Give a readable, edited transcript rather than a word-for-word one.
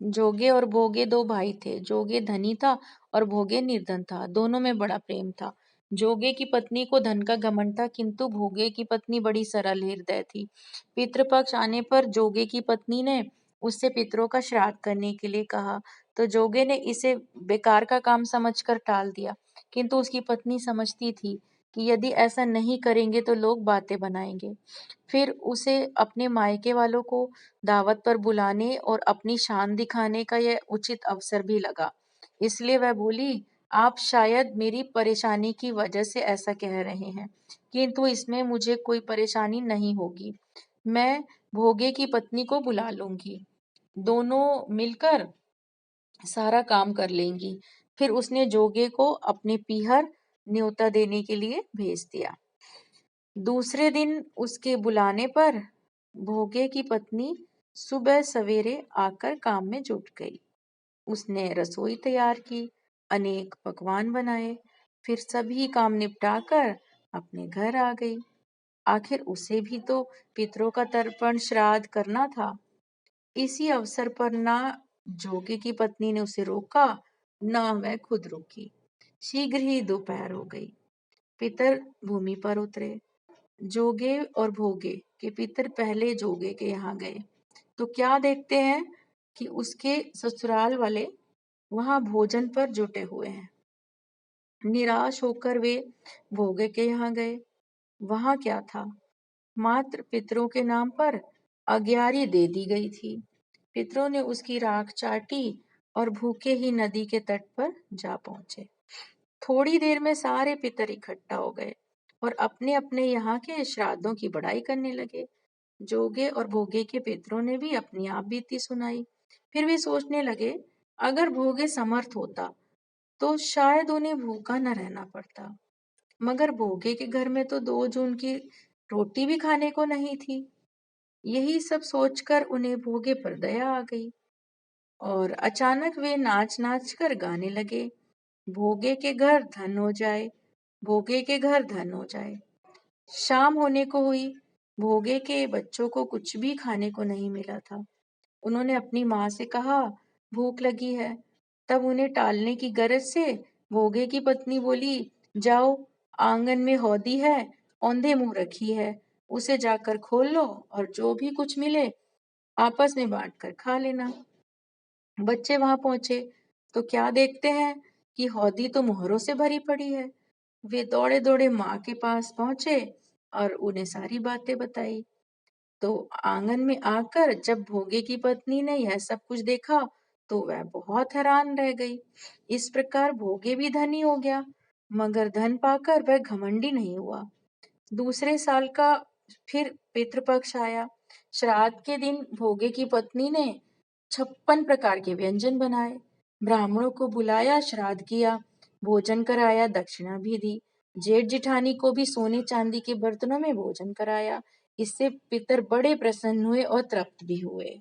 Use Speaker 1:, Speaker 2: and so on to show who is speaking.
Speaker 1: जोगे और भोगे दो भाई थे। जोगे धनी था और भोगे निर्धन था। दोनों में बड़ा प्रेम था। जोगे की पत्नी को धन का घमंड था, किंतु भोगे की पत्नी बड़ी सरल हृदय थी। पितृपक्ष आने पर जोगे की पत्नी ने उससे पितरों का श्राद्ध करने के लिए कहा, तो जोगे ने इसे बेकार का काम समझकर टाल दिया। किंतु उसकी पत्नी समझती थी कि यदि ऐसा नहीं करेंगे तो लोग बातें बनाएंगे। फिर उसे अपने मायके वालों को दावत पर बुलाने और अपनी शान दिखाने का यह उचित अवसर भी लगा। इसलिए वह बोली, आप शायद मेरी परेशानी की वजह से ऐसा कह रहे हैं, किंतु इसमें मुझे कोई परेशानी नहीं होगी। मैं भोगे की पत्नी को बुला लूंगी, दोनों मिलकर सारा काम कर लेंगी। फिर उसने जोगे को अपने पीहर न्योता देने के लिए भेज दिया। दूसरे दिन उसके बुलाने पर भोगे की पत्नी सुबह सवेरे आकर काम में जुट गई। उसने रसोई तैयार की, अनेक पकवान बनाए, फिर सभी काम निपटाकर अपने घर आ गई। आखिर उसे भी तो पितरों का तर्पण श्राद्ध करना था। इसी अवसर पर ना जोगी की पत्नी ने उसे रोका, ना वह खुद रुकी। शीघ्र ही दोपहर हो गई। पितर भूमि पर उतरे। जोगे और भोगे के पितर पहले जोगे के यहाँ गए तो क्या देखते हैं कि उसके ससुराल वाले वहां भोजन पर जुटे हुए हैं। निराश होकर वे भोगे के यहाँ गए। वहां क्या था, मात्र पितरों के नाम पर अग्यारी दे दी गई थी। पितरों ने उसकी राख चाटी और भूखे ही नदी के तट पर जा पहुंचे। थोड़ी देर में सारे पितर इकट्ठा हो गए और अपने अपने यहाँ के श्राद्धों की बड़ाई करने लगे। जोगे और भोगे के पितरों ने भी अपनी आप बीती सुनाई। फिर वे सोचने लगे, अगर भोगे समर्थ होता तो शायद उन्हें भूखा न रहना पड़ता, मगर भोगे के घर में तो 2 जून की रोटी भी खाने को नहीं थी। यही सब सोचकर उन्हें भोगे पर दया आ गई और अचानक वे नाच नाच कर गाने लगे, भोगे के घर धन हो जाए, भोगे के घर धन हो जाए। शाम होने को हुई। भोगे के बच्चों को कुछ भी खाने को नहीं मिला था। उन्होंने अपनी माँ से कहा, भूख लगी है। तब उन्हें टालने की गरज से भोगे की पत्नी बोली, जाओ, आंगन में हौदी है, औंधे मुंह रखी है, उसे जाकर खोल लो और जो भी कुछ मिले आपस में बांट कर खा लेना। बच्चे वहां पहुंचे तो क्या देखते हैं कि हौदी तो मोहरों से भरी पड़ी है। वे दौड़े दौड़े माँ के पास पहुंचे और उन्हें सारी बातें बताई। तो आंगन में आकर जब भोगे की पत्नी ने यह सब कुछ देखा तो वह बहुत हैरान रह गई। इस प्रकार भोगे भी धनी हो गया, मगर धन पाकर वह घमंडी नहीं हुआ। दूसरे साल का फिर पितृपक्ष आया। श्राद्ध के दिन भोगे की पत्नी ने 56 प्रकार के व्यंजन बनाए, ब्राह्मणों को बुलाया, श्राद्ध किया, भोजन कराया, दक्षिणा भी दी। जेठ जिठानी को भी सोने चांदी के बर्तनों में भोजन कराया। इससे पितर बड़े प्रसन्न हुए और तृप्त भी हुए।